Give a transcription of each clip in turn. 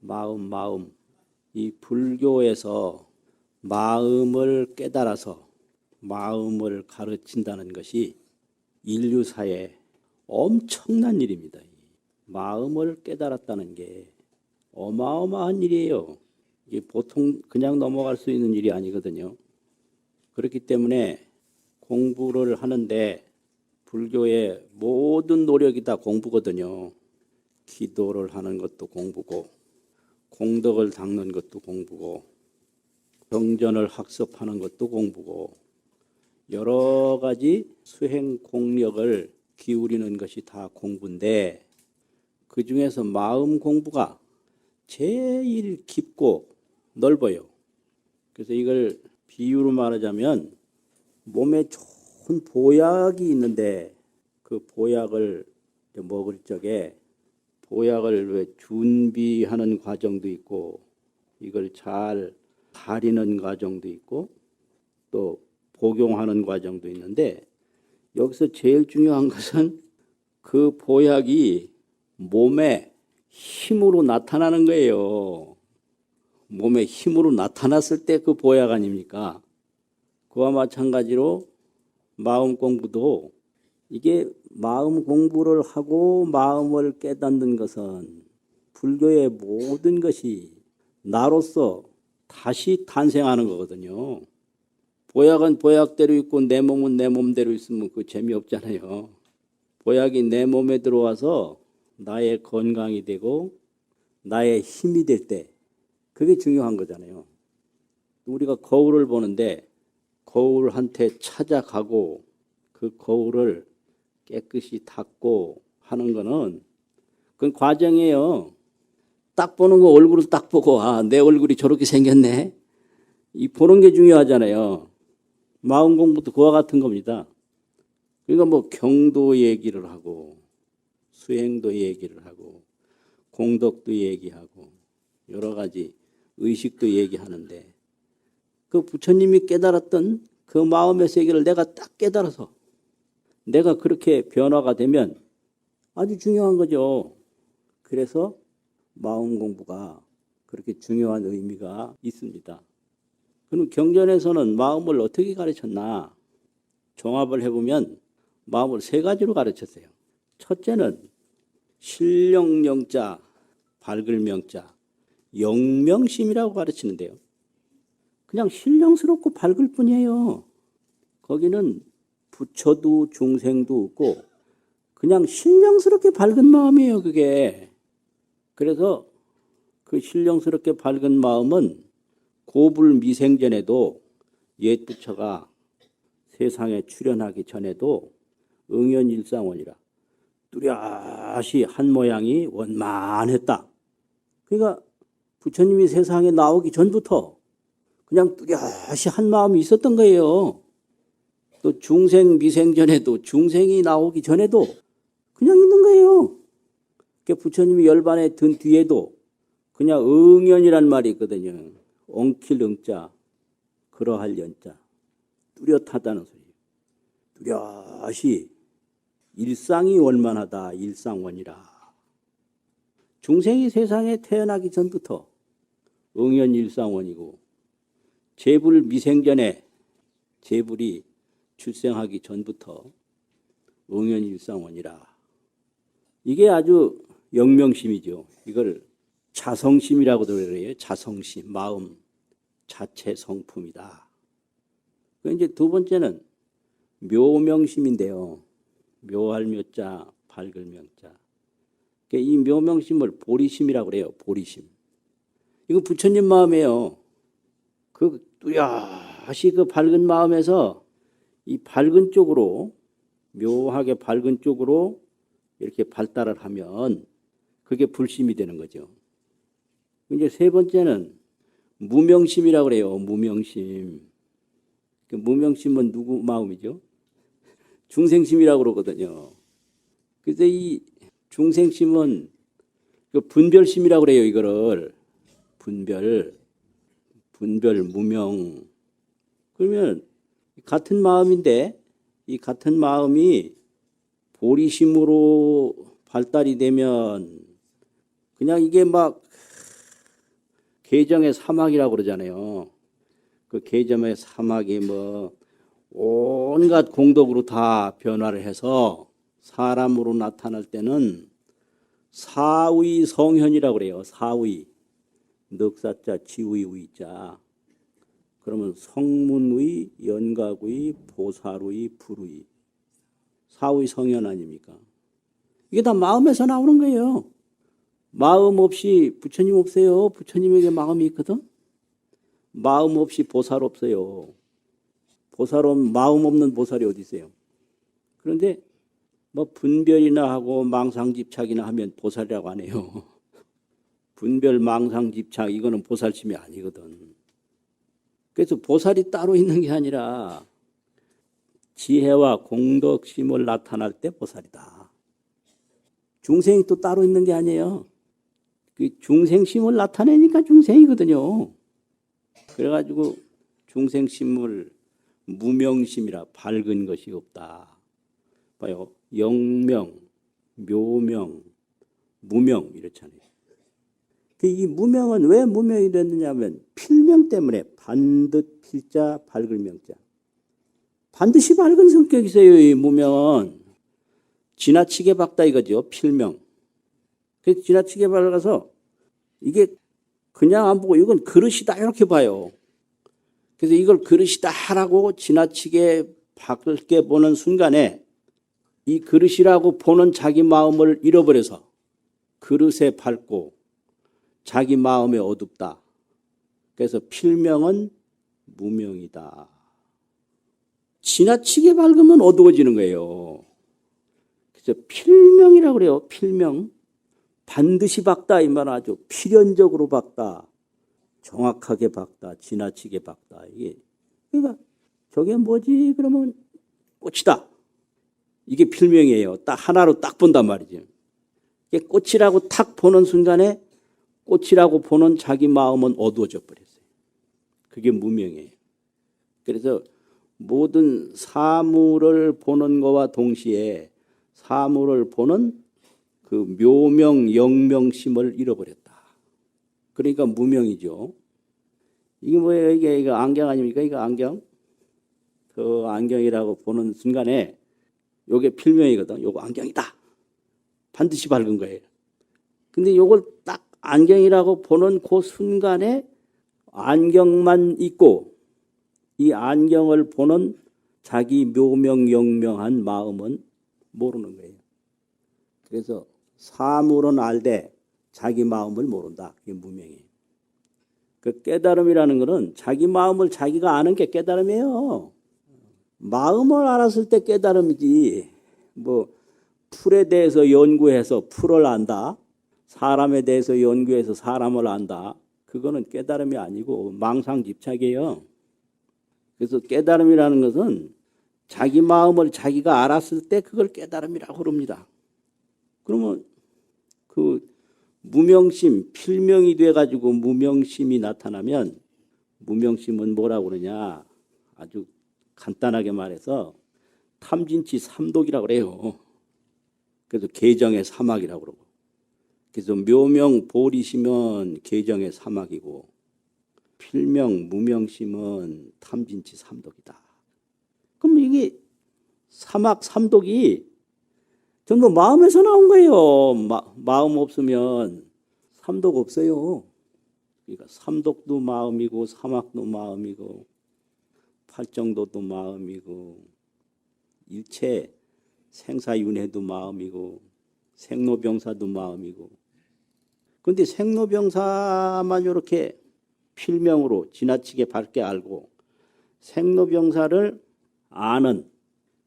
마음. 이 불교에서 마음을 깨달아서 마음을 가르친다는 것이 인류사에 엄청난 일입니다. 마음을 깨달았다는 게 어마어마한 일이에요. 이게 보통 그냥 넘어갈 수 있는 일이 아니거든요. 그렇기 때문에 공부를 하는데 불교의 모든 노력이 다 공부거든요. 기도를 하는 것도 공부고, 공덕을 닦는 것도 공부고, 경전을 학습하는 것도 공부고, 여러 가지 수행 공력을 기울이는 것이 다 공부인데, 그 중에서 마음 공부가 제일 깊고 넓어요. 그래서 이걸 비유로 말하자면 몸에 좋은 보약이 있는데 그 보약을 먹을 적에 보약을 왜 준비하는 과정도 있고 이걸 잘 가리는 과정도 있고 또 복용하는 과정도 있는데 여기서 제일 중요한 것은 그 보약이 몸에 힘으로 나타나는 거예요. 몸에 힘으로 나타났을 때 그 보약 아닙니까? 그와 마찬가지로 마음 공부도 이게 마음 공부를 하고 마음을 깨닫는 것은 불교의 모든 것이 나로서 다시 탄생하는 거거든요. 보약은 보약대로 있고 내 몸은 내 몸대로 있으면 그 재미없잖아요. 보약이 내 몸에 들어와서 나의 건강이 되고 나의 힘이 될 때 그게 중요한 거잖아요. 우리가 거울을 보는데 거울한테 찾아가고 그 거울을 깨끗이 닦고 하는 거는 그건 과정이에요. 딱 보는 거 얼굴을 딱 보고 내 얼굴이 저렇게 생겼네. 이 보는 게 중요하잖아요. 마음 공부도 그와 같은 겁니다. 그러니까 뭐 경도 얘기를 하고 수행도 얘기를 하고 공덕도 얘기하고 여러 가지 의식도 얘기하는데 그 부처님이 깨달았던 그 마음의 세계를 내가 딱 깨달아서 내가 그렇게 변화가 되면 아주 중요한 거죠. 그래서 마음 공부가 그렇게 중요한 의미가 있습니다. 그럼 경전에서는 마음을 어떻게 가르쳤나? 종합을 해보면 마음을 세 가지로 가르쳤어요. 첫째는 신령영자, 밝을 명자, 영명심이라고 가르치는데요. 그냥 신령스럽고 밝을 뿐이에요. 거기는 부처도 중생도 없고 그냥 신령스럽게 밝은 마음이에요. 그게. 그래서 그 신령스럽게 밝은 마음은 고불미생전에도 옛 부처가 세상에 출현하기 전에도 응연일상원이라 뚜렷이 한 모양이 원만했다. 그러니까 부처님이 세상에 나오기 전부터 그냥 뚜렷이 한 마음이 있었던 거예요. 또 중생 미생전에도 중생이 나오기 전에도 그냥 있는 거예요. 그러니까 부처님이 열반에 든 뒤에도 그냥 응연이란 말이 있거든요. 엉킬 응자, 그러할 연자. 뚜렷하다는 소리예요. 뚜렷이 일상이 원만하다. 일상원이라. 중생이 세상에 태어나기 전부터 응연일상원이고 재불 미생전에 재불이 출생하기 전부터 응연일상원이라. 이게 아주 영명심이죠. 이걸 자성심이라고도 그래요. 자성심, 마음 자체 성품이다. 이제 두 번째는 묘명심인데요. 묘할 묘자, 밝을 명자. 이 묘명심을 보리심이라고 그래요. 보리심. 이거 부처님 마음이에요. 그 뚜렷이 그 밝은 마음에서 이 밝은 쪽으로 묘하게 밝은 쪽으로 이렇게 발달을 하면 그게 불심이 되는 거죠. 이제 세 번째는 무명심이라고 그래요. 무명심. 그 무명심은 누구 마음이죠? 중생심이라고 그러거든요. 그래서 이 중생심은 그 분별심이라고 그래요. 이거를 분별 무명. 그러면 같은 마음인데 이 같은 마음이 보리심으로 발달이 되면 그냥 이게 막 계정의 사막이라고 그러잖아요. 그 계정의 사막이 뭐 온갖 공덕으로 다 변화를 해서 사람으로 나타날 때는 사의 성현이라고 그래요. 사의. 넉사자 지의 의자. 그러면 성문의, 연각의, 보살의, 불의. 사의 성현 아닙니까? 이게 다 마음에서 나오는 거예요. 마음 없이 부처님 없어요. 부처님에게 마음이 있거든. 마음 없이 보살 없어요. 마음 없는 보살이 어디 있어요? 그런데 뭐 분별이나 하고 망상집착이나 하면 보살이라고 안 해요. 분별, 망상집착 이거는 보살심이 아니거든. 그래서 보살이 따로 있는 게 아니라 지혜와 공덕심을 나타날 때 보살이다. 중생이 또 따로 있는 게 아니에요. 그 중생심을 나타내니까 중생이거든요. 그래가지고 중생심을 무명심이라 밝은 것이 없다. 봐요. 영명, 묘명, 무명 이렇잖아요. 이 무명은 왜 무명이 됐느냐면 필명 때문에 반듯 필자 밝을 명자. 반드시 밝은 성격이 있어요. 이 무명은. 지나치게 밝다 이거죠. 필명. 그래서 지나치게 밝아서 이게 그냥 안 보고 이건 그릇이다 이렇게 봐요. 그래서 이걸 그릇이다 하라고 지나치게 밝게 보는 순간에 이 그릇이라고 보는 자기 마음을 잃어버려서 그릇에 밝고 자기 마음에 어둡다. 그래서 필명은 무명이다. 지나치게 밝으면 어두워지는 거예요. 그래서 필명이라고 그래요. 필명. 반드시 밝다 이 말 아주 필연적으로 밝다. 정확하게 밝다. 지나치게 밝다. 이게 그러니까 저게 뭐지? 그러면 꽃이다. 이게 필명이에요. 딱 하나로 딱 본단 말이죠. 이게 꽃이라고 탁 보는 순간에 꽃이라고 보는 자기 마음은 어두워져 버렸어요. 그게 무명이에요. 그래서 모든 사물을 보는 것과 동시에 사물을 보는 그 묘명, 영명심을 잃어버렸다. 그러니까 무명이죠. 이게 뭐예요? 이게 안경 아닙니까? 이거 안경? 그 안경이라고 보는 순간에 요게 필명이거든. 요거 안경이다. 반드시 밝은 거예요. 근데 요걸 딱 안경이라고 보는 그 순간에 안경만 있고 이 안경을 보는 자기 묘명, 영명한 마음은 모르는 거예요. 그래서 사물은 알되 자기 마음을 모른다. 그게 무명이에요. 그 깨달음이라는 것은 자기 마음을 자기가 아는 게 깨달음이에요. 마음을 알았을 때 깨달음이지. 뭐 풀에 대해서 연구해서 풀을 안다. 사람에 대해서 연구해서 사람을 안다. 그거는 깨달음이 아니고 망상집착이에요. 그래서 깨달음이라는 것은 자기 마음을 자기가 알았을 때 그걸 깨달음이라고 그럽니다. 그러면 그 무명심, 필명이 돼가지고 무명심이 나타나면 무명심은 뭐라고 그러냐. 아주 간단하게 말해서 탐진치 삼독이라고 그래요. 그래서 계정의 사막이라고 그러고. 그래서 묘명 보리심은 계정의 사막이고 필명 무명심은 탐진치 삼독이다. 그럼 이게 사막 삼독이 전부 마음에서 나온 거예요. 마음 없으면 삼독 없어요. 그러니까 삼독도 마음이고 사막도 마음이고 팔정도도 마음이고 일체 생사윤회도 마음이고 생로병사도 마음이고. 그런데 생로병사만 이렇게 필명으로 지나치게 밝게 알고 생로병사를 아는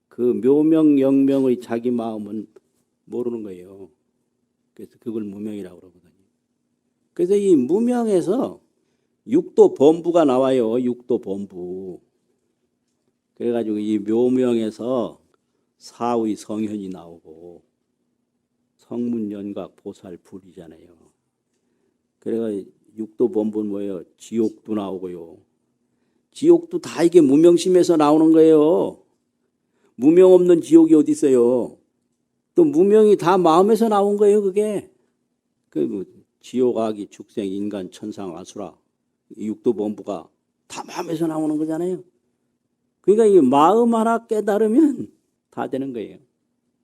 그 묘명 영명의 자기 마음은 모르는 거예요. 그래서 그걸 무명이라고 그러거든요. 그래서 이 무명에서 육도 범부가 나와요. 육도 범부. 그래가지고 이 묘명에서 사의 성현이 나오고 성문연각 보살 불이잖아요. 그래가 육도 범부는 뭐예요? 지옥도 나오고요. 지옥도 다 이게 무명심에서 나오는 거예요. 무명 없는 지옥이 어디 있어요? 또 무명이 다 마음에서 나온 거예요. 그게 그 지옥, 악이, 축생, 인간, 천상, 아수라, 이 육도 범부가 다 마음에서 나오는 거잖아요. 그러니까 이 마음 하나 깨달으면 다 되는 거예요.